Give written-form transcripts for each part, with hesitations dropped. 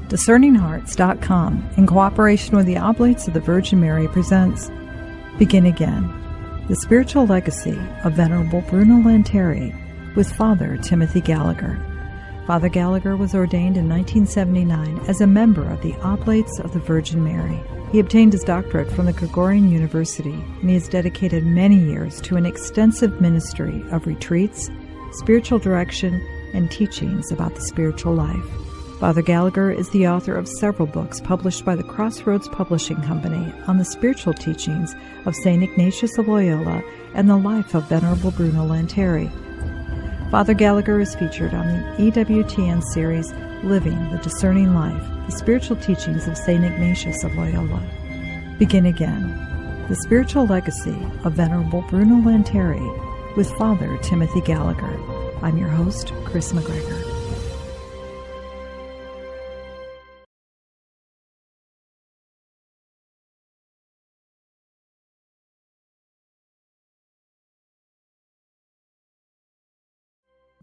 DiscerningHearts.com, in cooperation with the Oblates of the Virgin Mary, presents Begin Again, the spiritual legacy of Venerable Bruno Lanteri with Father Timothy Gallagher. Father Gallagher was ordained in 1979 as a member of the Oblates of the Virgin Mary. He obtained his doctorate from the Gregorian University, and he has dedicated many years to an extensive ministry of retreats, spiritual direction, and teachings about the spiritual life. Father Gallagher is the author of several books published by the Crossroads Publishing Company on the spiritual teachings of St. Ignatius of Loyola and the life of Venerable Bruno Lanteri. Father Gallagher is featured on the EWTN series Living the Discerning Life, the spiritual teachings of St. Ignatius of Loyola. Begin Again, the spiritual legacy of Venerable Bruno Lanteri with Father Timothy Gallagher. I'm your host, Chris McGregor.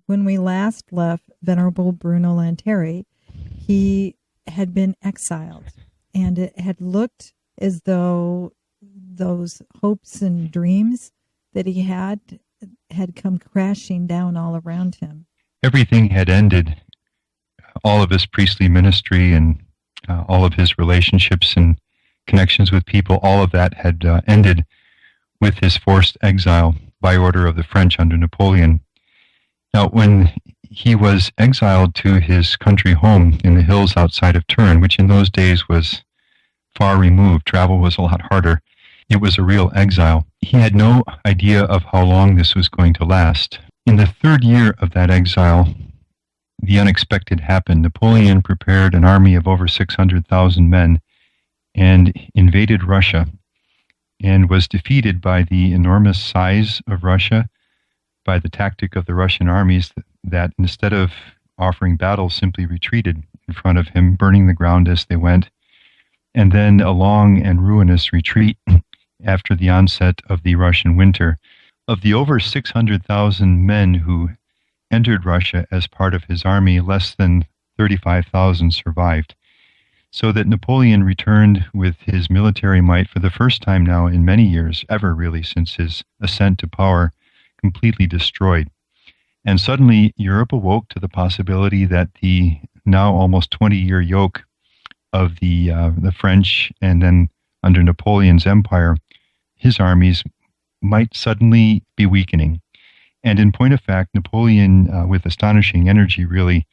When we last left Venerable Bruno Lanteri, he had been exiled, and it had looked as though those hopes and dreams that he had come crashing down all around him. Everything had ended. All of his priestly ministry and all of his relationships and connections with people, all of that had ended with his forced exile by order of the French under Napoleon. Now, when he was exiled to his country home in the hills outside of Turin, which in those days was far removed, travel was a lot harder, it was a real exile. He had no idea of how long this was going to last. In the third year of that exile, the unexpected happened. Napoleon prepared an army of over 600,000 men and invaded Russia and was defeated by the enormous size of Russia, by the tactic of the Russian armies that instead of offering battle simply retreated in front of him, burning the ground as they went, and then a long and ruinous retreat after the onset of the Russian winter. Of the over 600,000 men who entered Russia as part of his army, less than 35,000 survived, so that Napoleon returned with his military might for the first time now in many years, ever really since his ascent to power, completely destroyed. And suddenly Europe awoke to the possibility that the now almost 20-year yoke of the French and then under Napoleon's empire, his armies might suddenly be weakening. And in point of fact, Napoleon, with astonishing energy, really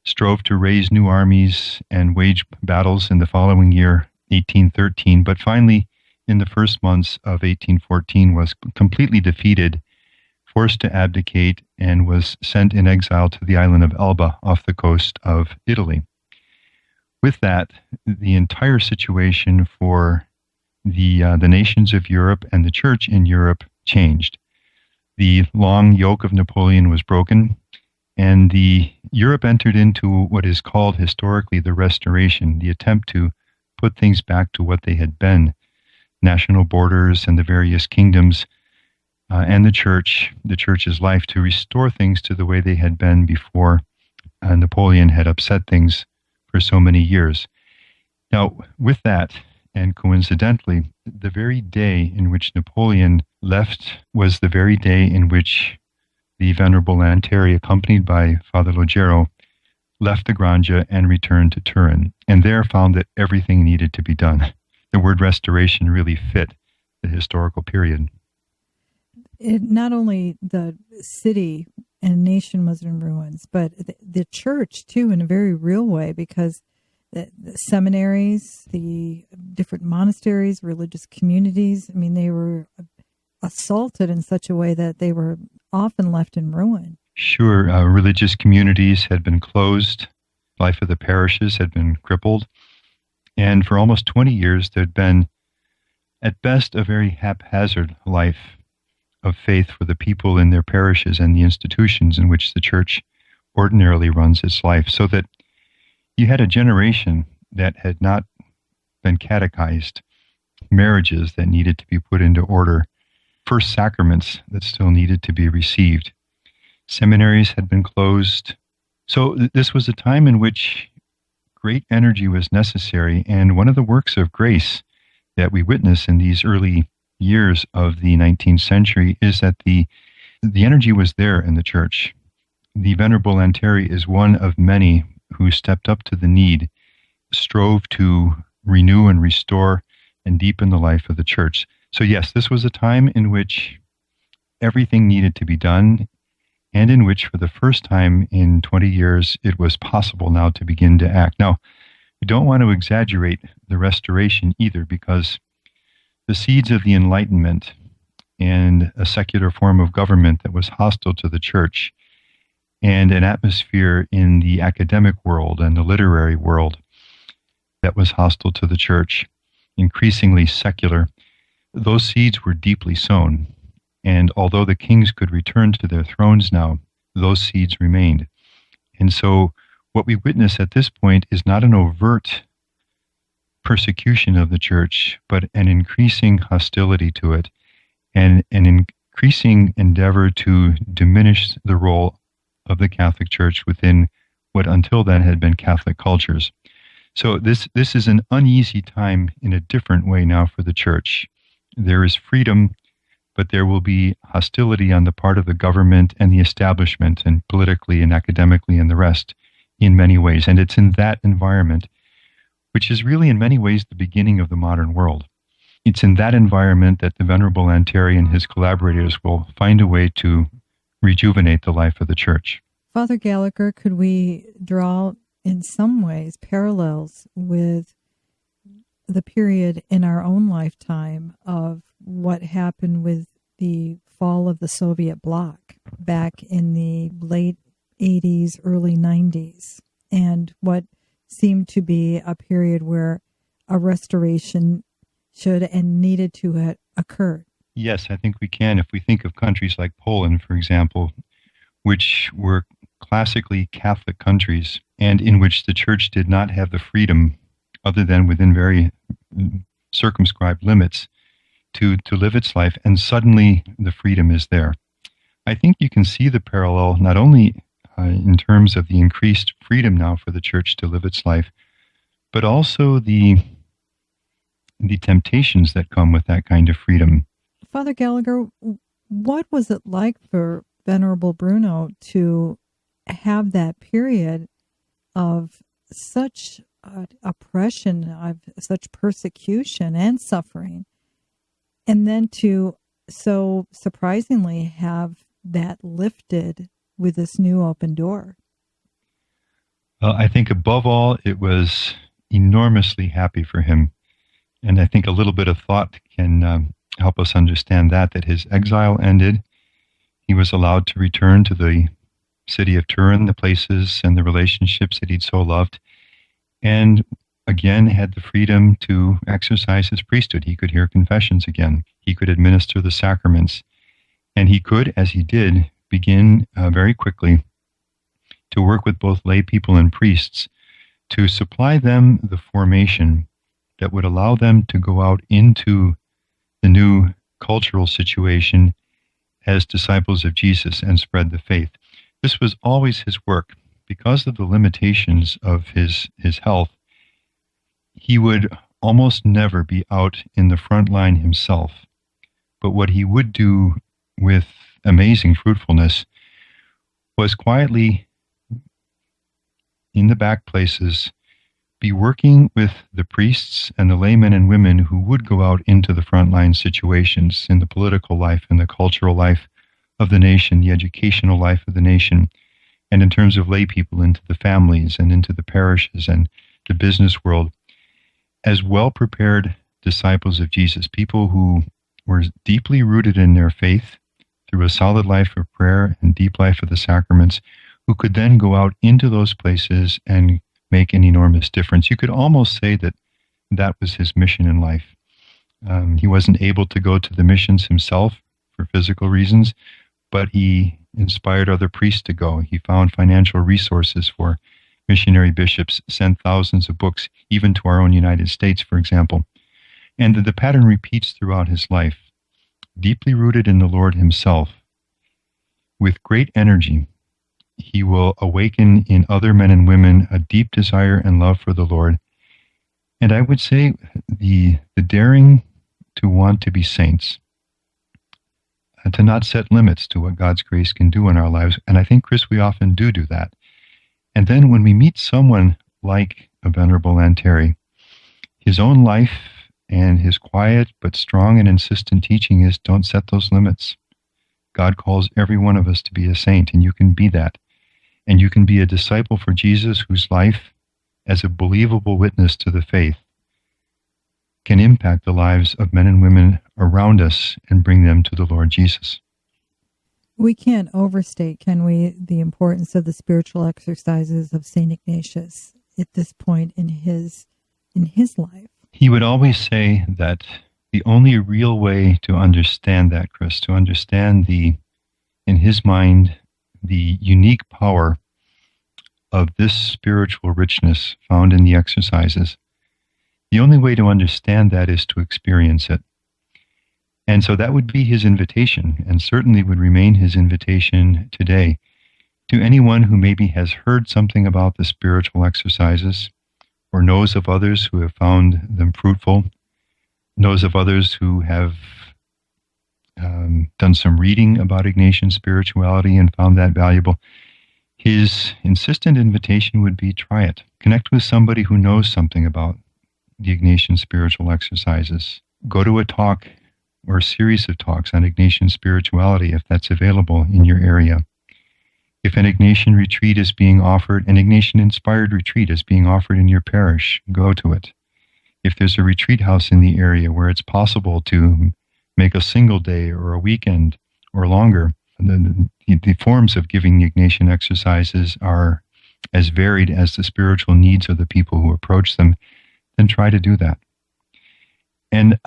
strove to raise new armies and wage battles in the following year, 1813, but finally, in the first months of 1814, was completely defeated, forced to abdicate, and was sent in exile to the island of Elba off the coast of Italy. With that, the entire situation for the nations of Europe and the church in Europe changed. The long yoke of Napoleon was broken, and Europe entered into what is called historically the Restoration, the attempt to put things back to what they had been, national borders and the various kingdoms, and the church's life, to restore things to the way they had been before Napoleon had upset things for so many years. Now, with that, and coincidentally, the very day in which Napoleon left was the very day in which the Venerable Lanteri, accompanied by Father Logero, left the Grangia and returned to Turin, and there found that everything needed to be done. The word restoration really fit the historical period. Not only the city and nation was in ruins, but the church, too, in a very real way, because the seminaries, the different monasteries, religious communities, they were assaulted in such a way that they were often left in ruin. Sure. Religious communities had been closed. Life of the parishes had been crippled. And for almost 20 years, there'd been, at best, a very haphazard life of faith for the people in their parishes and the institutions in which the church ordinarily runs its life, so that you had a generation that had not been catechized, marriages that needed to be put into order, first sacraments that still needed to be received. Seminaries had been closed. So this was a time in which great energy was necessary. And one of the works of grace that we witness in these early years of the 19th century is that the energy was there in the church. The Venerable Lanteri is one of many who stepped up to the need, strove to renew and restore and deepen the life of the church. So yes, this was a time in which everything needed to be done, and in which for the first time in 20 years, it was possible now to begin to act. Now, we don't want to exaggerate the restoration either, because the seeds of the Enlightenment and a secular form of government that was hostile to the church, and an atmosphere in the academic world and the literary world that was hostile to the church, increasingly secular, those seeds were deeply sown. And although the kings could return to their thrones now, those seeds remained. And so what we witness at this point is not an overt persecution of the church, but an increasing hostility to it, and an increasing endeavor to diminish the role of the Catholic Church within what until then had been Catholic cultures. So this is an uneasy time in a different way now for the church. There is freedom, but there will be hostility on the part of the government and the establishment, and politically and academically and the rest, in many ways. And it's in that environment, which is really in many ways the beginning of the modern world. It's in that environment that the Venerable Lanteri and his collaborators will find a way to rejuvenate the life of the church. Father Gallagher, could we draw in some ways parallels with the period in our own lifetime of what happened with the fall of the Soviet bloc back in the late 80s, early 90s, and what seemed to be a period where a restoration should and needed to have occurred? Yes, I think we can. If we think of countries like Poland, for example, which were classically Catholic countries, and in which the church did not have the freedom, other than within very circumscribed limits, to live its life, and suddenly the freedom is there. I think you can see the parallel not only in terms of the increased freedom now for the church to live its life, but also the temptations that come with that kind of freedom. Father Gallagher, what was it like for Venerable Bruno to have that period of such oppression, of such persecution and suffering, and then to so surprisingly have that lifted with this new open door? Well, I think above all, it was enormously happy for him. And I think a little bit of thought can help us understand that his exile ended. He was allowed to return to the city of Turin, the places and the relationships that he'd so loved, and again had the freedom to exercise his priesthood. He could hear confessions again. He could administer the sacraments. And he could, as he did, begin very quickly to work with both lay people and priests to supply them the formation that would allow them to go out into the new cultural situation as disciples of Jesus and spread the faith. This was always his work. Because of the limitations of his health, he would almost never be out in the front line himself. But what he would do with amazing fruitfulness was quietly, in the back places, be working with the priests and the laymen and women who would go out into the frontline situations in the political life and the cultural life of the nation, the educational life of the nation, and in terms of lay people, into the families and into the parishes and the business world, as well-prepared disciples of Jesus, people who were deeply rooted in their faith through a solid life of prayer and deep life of the sacraments, who could then go out into those places and make an enormous difference. You could almost say that was his mission in life. He wasn't able to go to the missions himself for physical reasons, but he inspired other priests to go. He found financial resources for missionary bishops, sent thousands of books, even to our own United States, for example. And the pattern repeats throughout his life. Deeply rooted in the Lord himself, with great energy, he will awaken in other men and women a deep desire and love for the Lord. And I would say the daring to want to be saints, to not set limits to what God's grace can do in our lives. And I think, Chris, we often do that. And then when we meet someone like a Venerable Lanteri, his own life and his quiet but strong and insistent teaching is don't set those limits. God calls every one of us to be a saint, and you can be that. And you can be a disciple for Jesus whose life, as a believable witness to the faith, can impact the lives of men and women around us and bring them to the Lord Jesus. We can't overstate, can we, the importance of the spiritual exercises of St. Ignatius at this point in his life. He would always say that the only real way to understand that, Chris, to understand in his mind, the unique power of this spiritual richness found in the exercises, the only way to understand that is to experience it. And so that would be his invitation, and certainly would remain his invitation today to anyone who maybe has heard something about the spiritual exercises, or knows of others who have found them fruitful, knows of others who have done some reading about Ignatian spirituality and found that valuable. His insistent invitation would be, try it. Connect with somebody who knows something about the Ignatian spiritual exercises. Go to a talk or a series of talks on Ignatian spirituality if that's available in your area. If an Ignatian retreat is being offered, an Ignatian-inspired retreat is being offered in your parish, go to it. If there's a retreat house in the area where it's possible to make a single day or a weekend or longer, the forms of giving the Ignatian exercises are as varied as the spiritual needs of the people who approach them, then try to do that. And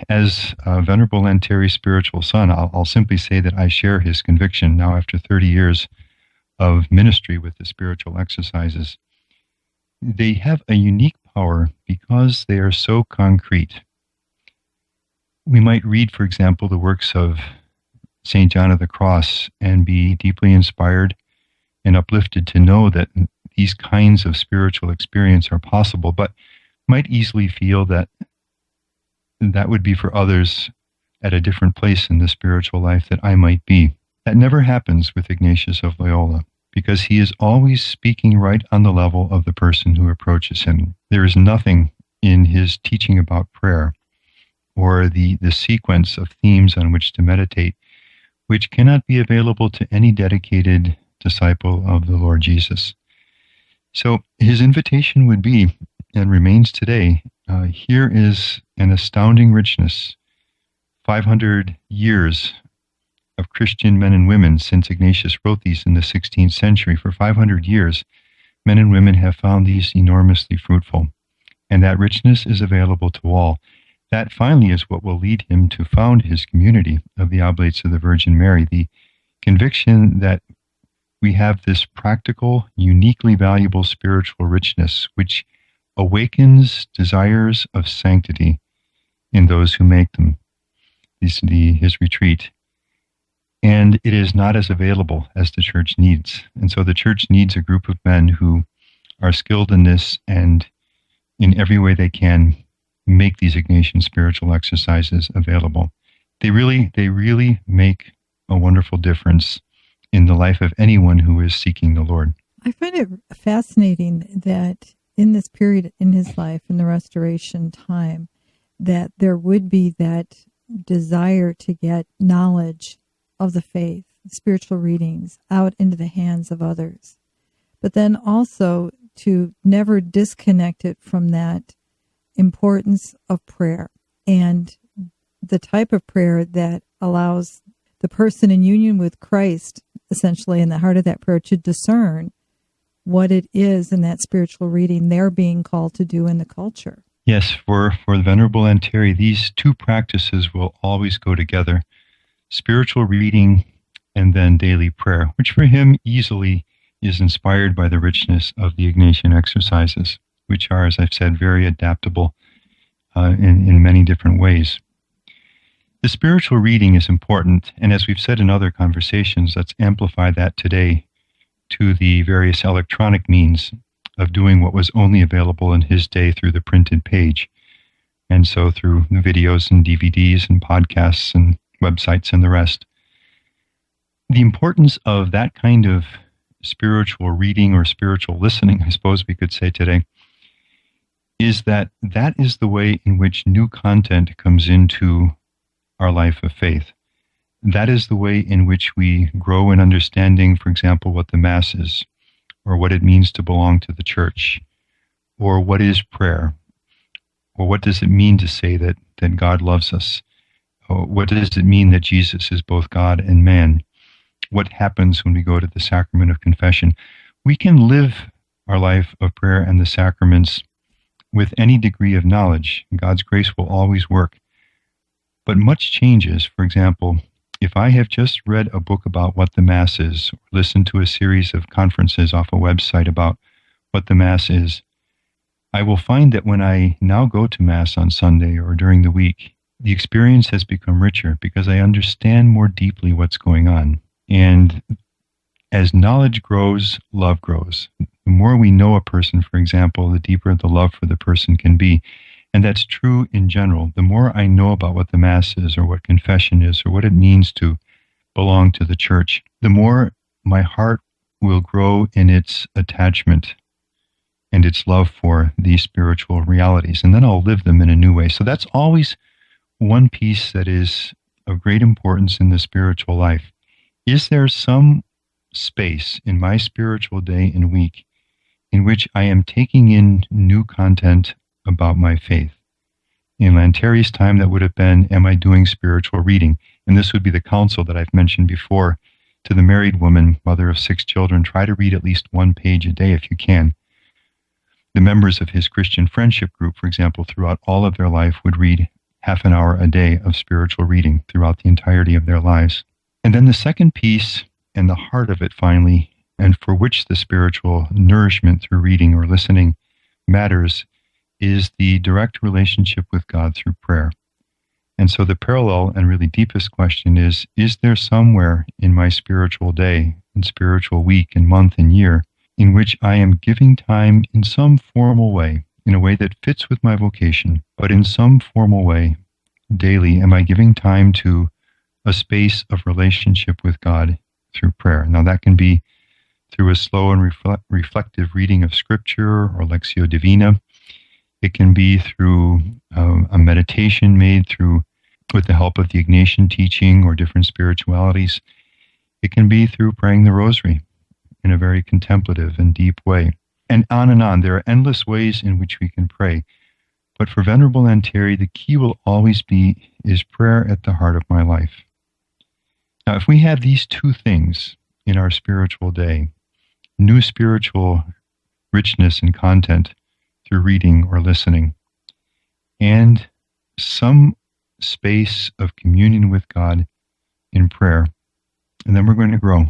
as Venerable Lanteri's spiritual son, I'll simply say that I share his conviction now after 30 years of ministry with the spiritual exercises. They have a unique power because they are so concrete. We might read, for example, the works of St. John of the Cross and be deeply inspired and uplifted to know that these kinds of spiritual experience are possible, but might easily feel that that would be for others at a different place in the spiritual life that I might be. That never happens with Ignatius of Loyola, because he is always speaking right on the level of the person who approaches him. There is nothing in his teaching about prayer or the sequence of themes on which to meditate which cannot be available to any dedicated disciple of the Lord Jesus. So his invitation would be, and remains today, here is an astounding richness, 500 years of Christian men and women since Ignatius wrote these in the 16th century. For 500 years, men and women have found these enormously fruitful, and that richness is available to all. That finally is what will lead him to found his community of the Oblates of the Virgin Mary, the conviction that we have this practical, uniquely valuable spiritual richness, which awakens desires of sanctity in those who make them, his retreat. And it is not as available as the church needs. And so the church needs a group of men who are skilled in this and in every way they can make these Ignatian spiritual exercises available. They really make a wonderful difference in the life of anyone who is seeking the Lord. I find it fascinating that in this period in his life, in the Restoration time, that there would be that desire to get knowledge of the faith, spiritual readings, out into the hands of others. But then also to never disconnect it from that importance of prayer and the type of prayer that allows the person in union with Christ, essentially in the heart of that prayer, to discern what it is in that spiritual reading they're being called to do in the culture. Yes, for the Venerable Lanteri, these two practices will always go together, spiritual reading and then daily prayer, which for him easily is inspired by the richness of the Ignatian exercises, which are, as I've said, very adaptable in many different ways. The spiritual reading is important, and as we've said in other conversations, let's amplify that today to the various electronic means of doing what was only available in his day through the printed page. And so through the videos and DVDs and podcasts and websites and the rest. The importance of that kind of spiritual reading or spiritual listening, I suppose we could say today, is that is the way in which new content comes into our life of faith. That is the way in which we grow in understanding, for example, what the Mass is, or what it means to belong to the church, or what is prayer, or what does it mean to say that God loves us, or what does it mean that Jesus is both God and man, what happens when we go to the sacrament of confession. We can live our life of prayer and the sacraments with any degree of knowledge. God's grace will always work. But much changes. For example, if I have just read a book about what the Mass is, or listened to a series of conferences off a website about what the Mass is, I will find that when I now go to Mass on Sunday or during the week, the experience has become richer because I understand more deeply what's going on. And as knowledge grows, love grows. The more we know a person, for example, the deeper the love for the person can be. And that's true in general. The more I know about what the Mass is, or what confession is, or what it means to belong to the church, the more my heart will grow in its attachment and its love for these spiritual realities. And then I'll live them in a new way. So that's always one piece that is of great importance in the spiritual life. Is there some space in my spiritual day and week in which I am taking in new content about my faith? In Lanteri's time, that would have been, am I doing spiritual reading? And this would be the counsel that I've mentioned before to the married woman, mother of 6 children. Try to read at least 1 page a day if you can. The members of his Christian friendship group, for example, throughout all of their life would read half an hour a day of spiritual reading throughout the entirety of their lives. And then the second piece, and the heart of it finally, and for which the spiritual nourishment through reading or listening matters, is the direct relationship with God through prayer. And so the parallel and really deepest question is there somewhere in my spiritual day and spiritual week and month and year in which I am giving time in some formal way, in a way that fits with my vocation, but in some formal way, daily, am I giving time to a space of relationship with God through prayer? Now that can be through a slow and reflective reading of Scripture or Lectio Divina. It can be through a meditation made with the help of the Ignatian teaching or different spiritualities. It can be through praying the Rosary in a very contemplative and deep way. And on. There are endless ways in which we can pray. But for Venerable Lanteri, the key will always be, is prayer at the heart of my life? Now, if we have these two things in our spiritual day, new spiritual richness and content through reading or listening, and some space of communion with God in prayer, and then we're going to grow.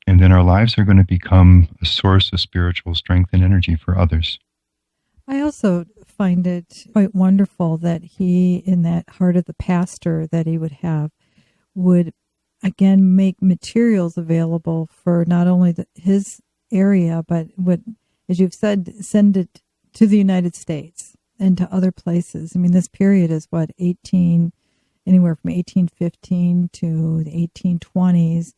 And then our lives are going to become a source of spiritual strength and energy for others. I also find it quite wonderful that he, in that heart of the pastor that he would have, would again make materials available for not only his area, but would, as you've said, send it to the United States and to other places. I mean, this period is anywhere from 1815 to the 1820s.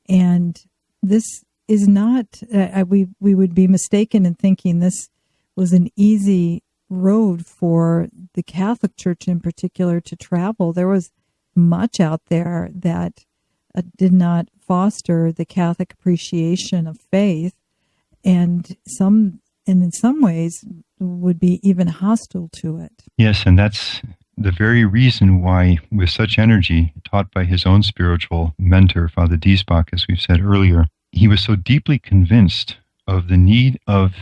And this is not, we would be mistaken in thinking this was an easy road for the Catholic Church in particular to travel. There was much out there that did not foster the Catholic appreciation of faith, and in some ways would be even hostile to it. Yes, and that's the very reason why, with such energy, taught by his own spiritual mentor, Father Diesbach, as we've said earlier, he was so deeply convinced of the need of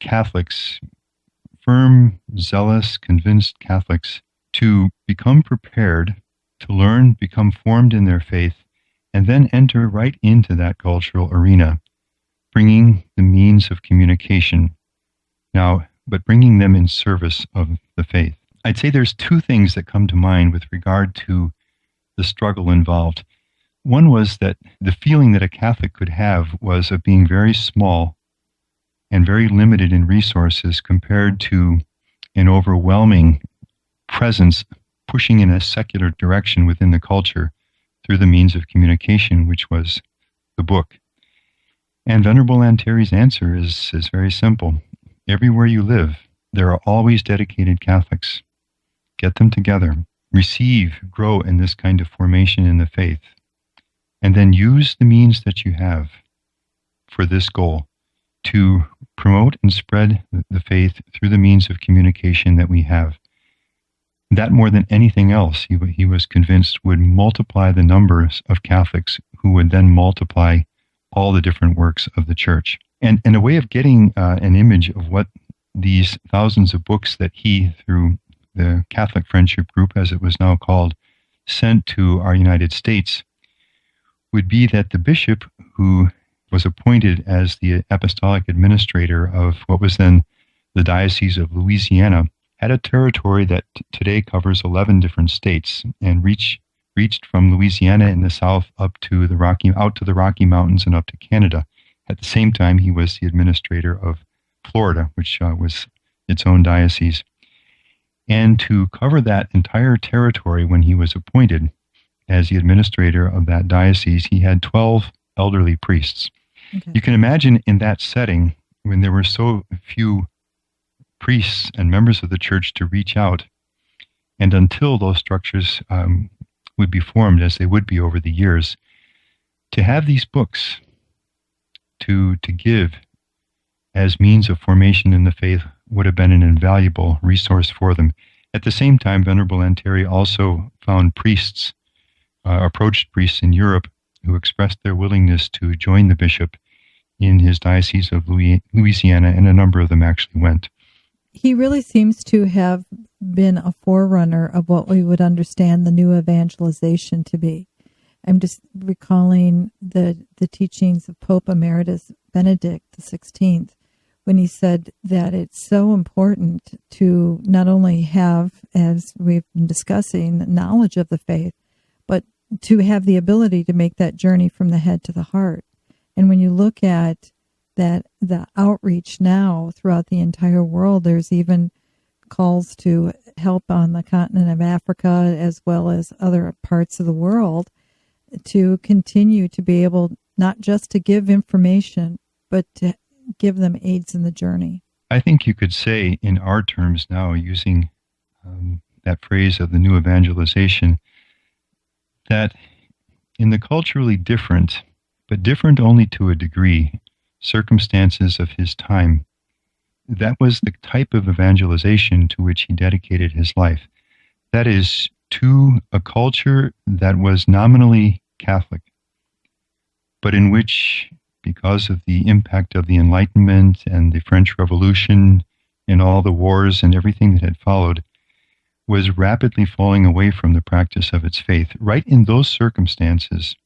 Catholics, firm, zealous, convinced Catholics, to become prepared, to learn, become formed in their faith, and then enter right into that cultural arena, bringing the means of communication now, but bringing them in service of the faith. I'd say there's two things that come to mind with regard to the struggle involved. One was that the feeling that a Catholic could have was of being very small and very limited in resources compared to an overwhelming presence pushing in a secular direction within the culture through the means of communication, which was the book. And Venerable Lanteri's answer is very simple. Everywhere you live, there are always dedicated Catholics. Get them together. Receive, grow in this kind of formation in the faith. And then use the means that you have for this goal to promote and spread the faith through the means of communication that we have. That more than anything else, he was convinced would multiply the numbers of Catholics who would then multiply all the different works of the Church. And a way of getting an image of what these thousands of books that he, through the Catholic Friendship Group, as it was now called, sent to our United States, would be that the bishop who was appointed as the apostolic administrator of what was then the Diocese of Louisiana had a territory that today covers 11 different states and reached from Louisiana in the south out to the Rocky Mountains and up to Canada. At the same time, he was the administrator of Florida, which was its own diocese. And to cover that entire territory when he was appointed as the administrator of that diocese, he had 12 elderly priests. Okay. You can imagine in that setting, when there were so few priests and members of the church to reach out, and until those structures would be formed, as they would be over the years, to have these books to give as means of formation in the faith would have been an invaluable resource for them. At the same time, Venerable Lanteri also found priests, approached priests in Europe who expressed their willingness to join the bishop in his diocese of Louisiana, and a number of them actually went. He really seems to have been a forerunner of what we would understand the new evangelization to be. I'm just recalling the teachings of Pope Emeritus Benedict XVI, when he said that it's so important to not only have, as we've been discussing, knowledge of the faith, but to have the ability to make that journey from the head to the heart. And when you look at that, the outreach now throughout the entire world, there's even calls to help on the continent of Africa as well as other parts of the world to continue to be able not just to give information, but to give them aids in the journey. I think you could say in our terms now, using that phrase of the new evangelization, that in the culturally different, but different only to a degree, circumstances of his time, that was the type of evangelization to which he dedicated his life. That is, to a culture that was nominally Catholic, but in which, because of the impact of the Enlightenment and the French Revolution and all the wars and everything that had followed, was rapidly falling away from the practice of its faith. Right in those circumstances,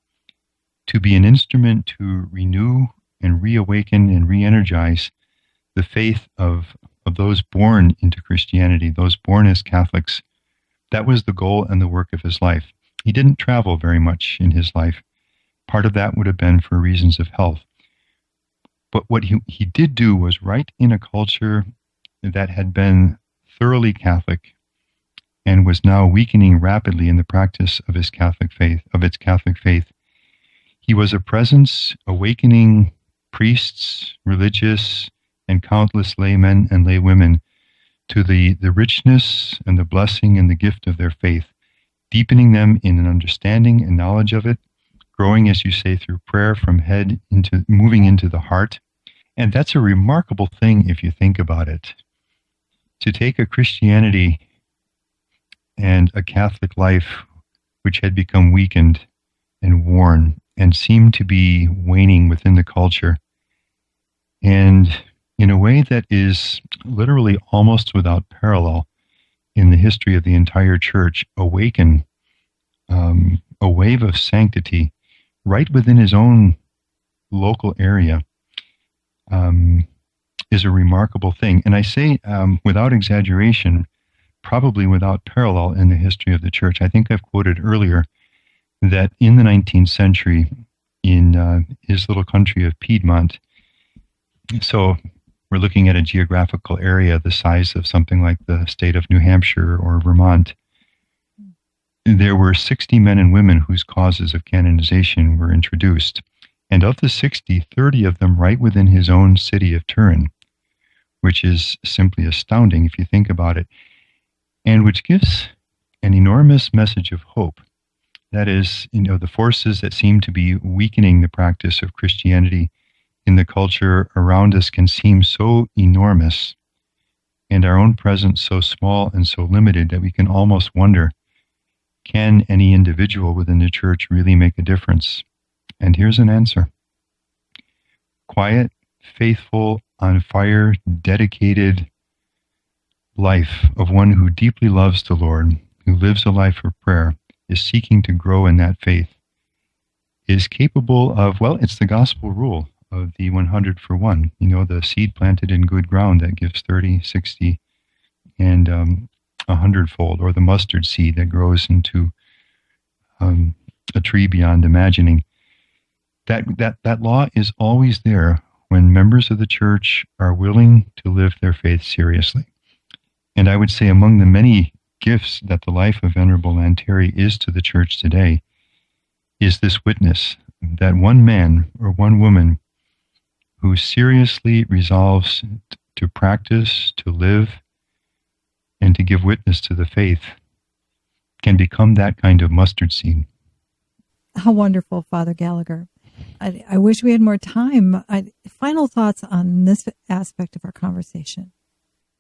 to be an instrument to renew and reawaken and re-energize the faith of those born into Christianity, those born as Catholics, that was the goal and the work of his life. He didn't travel very much in his life. Part of that would have been for reasons of health. But what he did do was, right in a culture that had been thoroughly Catholic and was now weakening rapidly in the practice of its Catholic faith, he was a presence awakening priests, religious, and countless laymen and laywomen to the richness and the blessing and the gift of their faith, deepening them in an understanding and knowledge of it, growing, as you say, through prayer from head into moving into the heart. And that's a remarkable thing if you think about it. To take a Christianity and a Catholic life which had become weakened and worn and seemed to be waning within the culture, and in a way that is literally almost without parallel in the history of the entire church, awaken a wave of sanctity right within his own local area, is a remarkable thing. And I say without exaggeration, probably without parallel in the history of the church. I think I've quoted earlier that in the 19th century, in his little country of Piedmont, so we're looking at a geographical area the size of something like the state of New Hampshire or Vermont, there were 60 men and women whose causes of canonization were introduced. And of the 60, 30 of them right within his own city of Turin, which is simply astounding if you think about it, and which gives an enormous message of hope. That is, the forces that seem to be weakening the practice of Christianity in the culture around us can seem so enormous, and our own presence so small and so limited that we can almost wonder, can any individual within the church really make a difference? And here's an answer. Quiet, faithful, on fire, dedicated life of one who deeply loves the Lord, who lives a life of prayer, is seeking to grow in that faith, is capable of, well, it's the gospel rule of the 100 for 1. The seed planted in good ground that gives 30, 60, and 100-fold, or the mustard seed that grows into a tree beyond imagining. That law is always there when members of the church are willing to live their faith seriously. And I would say among the many gifts that the life of Venerable Lanteri is to the church today is this witness that one man or one woman who seriously resolves to practice, to live, and to give witness to the faith can become that kind of mustard seed. How wonderful, Father Gallagher. I wish we had more time. Final thoughts on this aspect of our conversation.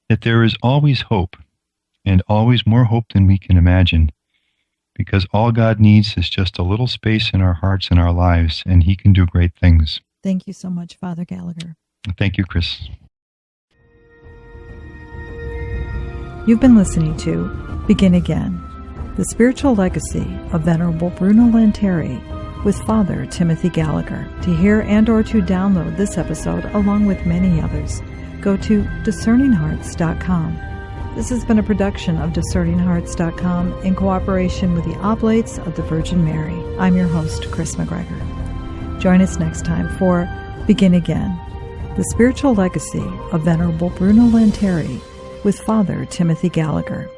That there is always hope, and always more hope than we can imagine, because all God needs is just a little space in our hearts and our lives, and He can do great things. Thank you so much, Father Gallagher. Thank you, Chris. You've been listening to Begin Again, the spiritual legacy of Venerable Bruno Lanteri with Father Timothy Gallagher. To hear and or to download this episode along with many others, go to discerninghearts.com. This has been a production of discerninghearts.com in cooperation with the Oblates of the Virgin Mary. I'm your host, Chris McGregor. Join us next time for Begin Again, the spiritual legacy of Venerable Bruno Lanteri with Father Timothy Gallagher.